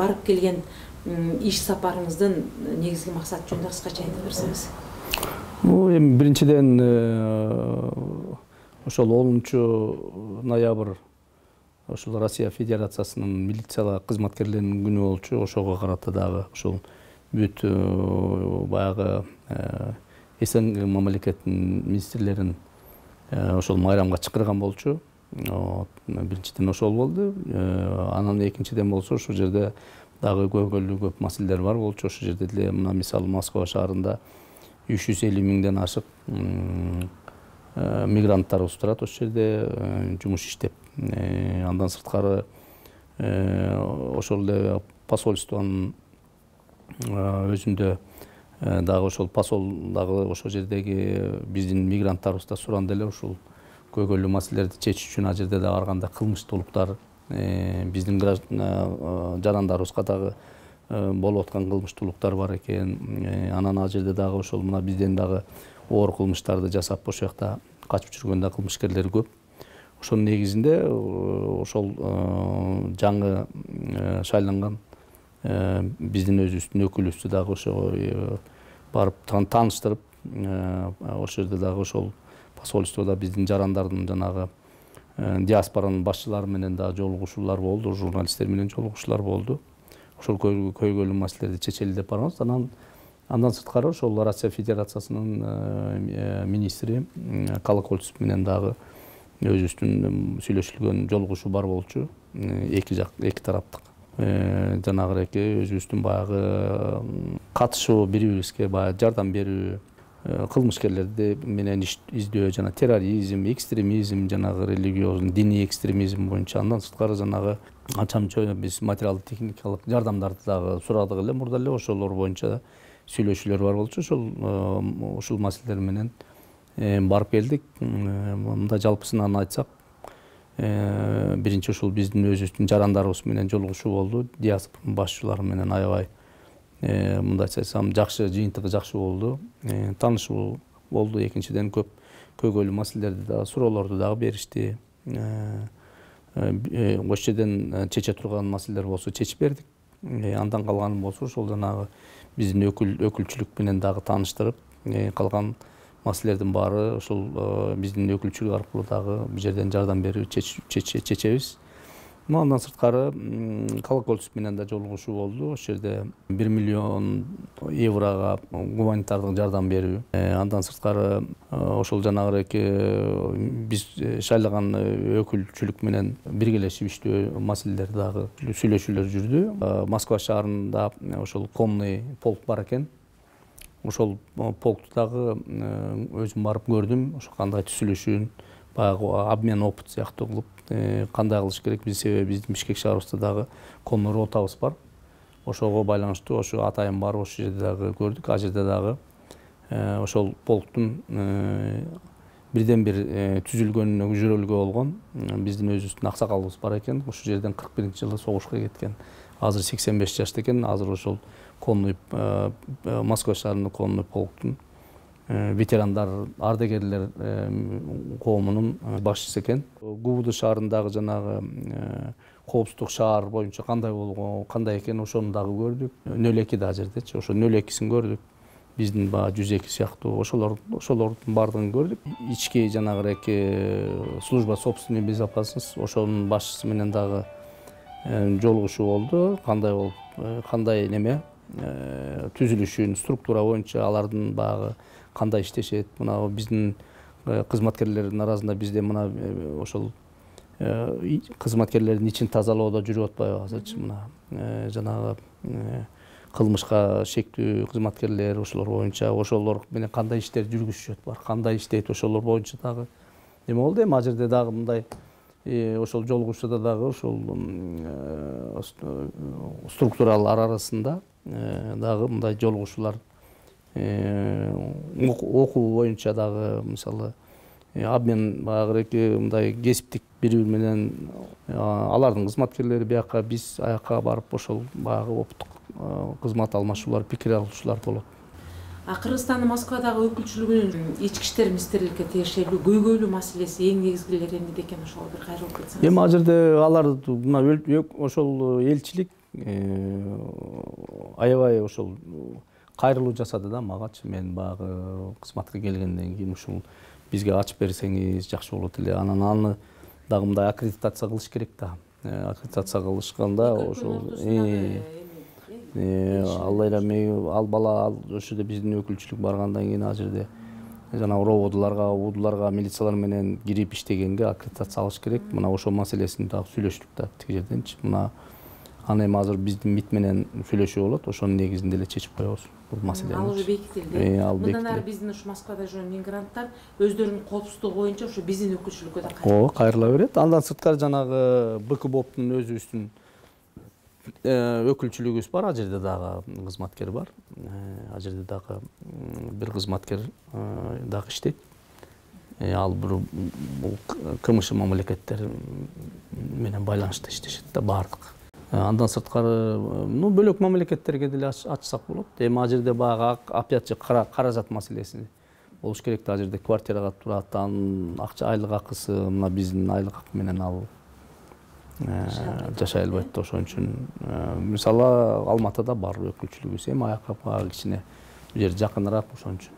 барып келген иш сапарыңыздын негизги максаты жөнүндө кыскача айтып берсеңиз. Эми биринчиден ошол 10-ноябрь ошол Россия Федерациясынын милиция кызматкерлеринин күнү болчу. Ошого карата дагы ошол бүт баягы СНГ мамлекетинин министрлерин ошол майрамга чакырган болчу. Биринчиден ошол болду. Анан экинчиден болсо ошол жерде дагы көп маселелер бар болчу. Ошол жерде деле мына мисалы Москва шаарында 350 миңден ашык мигранттарыбыз турат ошол жерде жумуш иштеп. Андан сырткары ошол эле посольствонун өзүндө дагы ошол посол дагы ошол жердеги биздин мигранттарыбызда суранды эле ушул көйгөйлүү маселелерди чечиш үчүн ал жерде дагы ар кандай кылмыштуулуктар биздин жарандарыбызга дагы болуп аткан кылмыштуулуктар бар экен. Анан ал жерде дагы ошол мына бизден дагы оор кылмыштарды жасап ошол жакта качып жүргөн да кылмышкерлер көп. Ошонун негизинде ошол жаңы шайланган биздин өзүбүздүн өкүлүбүздү дагы ошого барып тааныштырып, ошол жерде дагы ошол посольстводо биздин жарандардын жанагы диаспоранын башчылары менен да жолугушуулар болду, журналисттер менен жолугушуулар болду. Ошол көйгөйлүү маселелерди чечели деп барабыз. Андан сырткары ошол Россия Федерациясынын министри Колокольцев менен дагы өзүбүздүн сүйлөшүлгөн жолугушуу бар болчу. Эки тараптык. Жанагы өзүбүздүн баягы катышуу бири-бирибизге баягы жардам берүү, кылмышкерлерди менен издөө, жана терроризм, экстремизм, жанагы религиозный, диний экстремизм боюнча. Андан сырткары жанагы ачамча биз материалдык техникалык жардамдарды дагы сурадык эле мурда эле. Ошолор боюнча сүйлөшүүлөр бар болчу. Ошол маселелер менен барып келдик. Мындай жалпысынан айтсак, биринчи ушул биздин өзүбүздүн жарандарыбыз менен жолугушуу болду. Диаспора башчылары менен аябай мындай айтсам жакшы, жыйынтыгы жакшы болду. Таанышуу болду. Экинчиден көп көйгөйлүү маселелерди дагы суроолорду дагы беришти. Ошол жерден чече турган маселелер болсо чечип бердик. Андан калганы болсо ошол жанагы биздин өкүлчүлүк менен дагы тааныштырып, калган маселелердин баары ошол биздин өкүлчүлүк аркылуу дагы бул жерден жардам берип чечебиз. Андан сырткары Колокольцев менен да жолугушуу болду. Ошол жерде 1 миллион еврого гуманитардык жардам берүү. Андан сырткары ошол жанагы биз шайлаган өкүлчүлүк менен биргелешип иштөө маселелери дагы сүйлөшүүлөр жүрдү. Москва шаарында ошол конный полк бар экен. Ошол полкту дагы өзүм барып көрдүм. Ошо кандай сүйлөшүүн, баягы обмен опыт сыяктуу кылып кандай кылыш керек. Себеби биздин Бишкек шаарыбызда дагы конный ротабыз бар. Ошого байланыштуу ошо атайын барып ошол жерде дагы көрдүк. Ал жерде дагы ошол полктун бирден бир түзүлгөнүнө жүрөлгө болгон биздин өзүбүздүн аксакалыбыз бар экен. Ошол жерден 41-жылы согушка кеткен. Азыр 85 жашта экен. Азыр ошол конный Москва шаарынын конный полктун ветерандар, ардагерлер коомунун башчысы экен. ГУВД шаарындагы жанагы коопсуздук шаар боюнча кандай болгон, кандай экен ошону дагы көрдүк. 02 да жердечи, ошо 02син көрдүк. Биздин баягы 102 сыяктуу ошолордун баардыгын көрдүк. Ички жанагы служба собственной безопасности ошонун башчысы менен дагы жолугушуу болду. Кандай неме түзүлүшүн, структура боюнча алардын баягы кандай иштешет, мына биздин кызматкерлердин арасында бизде мына ошол кызматкерлердин ичин тазалоодо жүрүп атпайбы азырчы, мына жанагы кылмышка шектүү кызматкерлер, ошолор боюнча ошолор менен кандай иштер жүргүзүшөт бар, кандай иштейт, ошолор боюнча дагы неме болду. Эми ал жерде дагы мындай ошол жолугушууда дагы ошол структуралар арасында дагы мындай жолугушуулар окуу боюнча дагы мисалы обмен баягы мындай кесиптик бири-бири менен алардын кызматкерлери биякка, биз аякка барып ошол баягы опыттык кызмат алмашуулар, пикир алышуулар болот. Кыргызстандын Москвадагы өкүлчүлүгүнүн ички иштер министрликке тиешелүү көйгөйлүү маселеси эң негизгилери эмнеде экен, ошого бир кайрылып кетсеңиз. Эми ал жерде алар мына ошол элчилик аябай ошол кайрылуу жасады да магачы. Мен баягы кызматка келгенден кийин ушул бизге ачып берсеңиз жакшы болот эле. Анан аны дагы мындай аккредитация кылыш керек да. Аккредитация кылышканда ошол ал эми ал бала ошол жерде биздин өкүлчүлүк баргандан кийин ал жерде жана рободуларга, удуларга, милициялар менен кирип иштегенге аккредитация алыш керек. Мына ошол маселесин дагы сүйлөштүк да тиги жерденчи. Мына аны эми азыр биздин МИД менен сүйлөшүп болот. Ошонун негизинде эле чечип коебуз бул маселени. Ал уже бекитилди. Мындан ары биздин ушу Москвада жүргөн мигранттар өздөрүнүн коопсуздугу боюнча ушу биздин өкүлчүлүккө да кайрыла берет. Андан сырткары жанагы БКБОПтун өзүбүздүн өкүлчүлүгүбүз бар, ал жерде дагы кызматкер бар. Ал жерде дагы бир кызматкер дагы иштейт. Ал бул КМШ мамлекеттер менен байланышта иштешет да баардык. Андан сырткары, бөлөк мамлекеттерге деле ачсак болот. Эми ал жерде баягы опять же каражат маселеси болуш керек да. Ал жерде квартирага турат, анын акча айлык акысы мына биздин айлык акы менен ал жашай албайт да. Ошон үчүн мисалы Алматыда бар өкүлчүлүгүбүз, эми аяка кичине бул жер жакыныраак, ошон үчүн.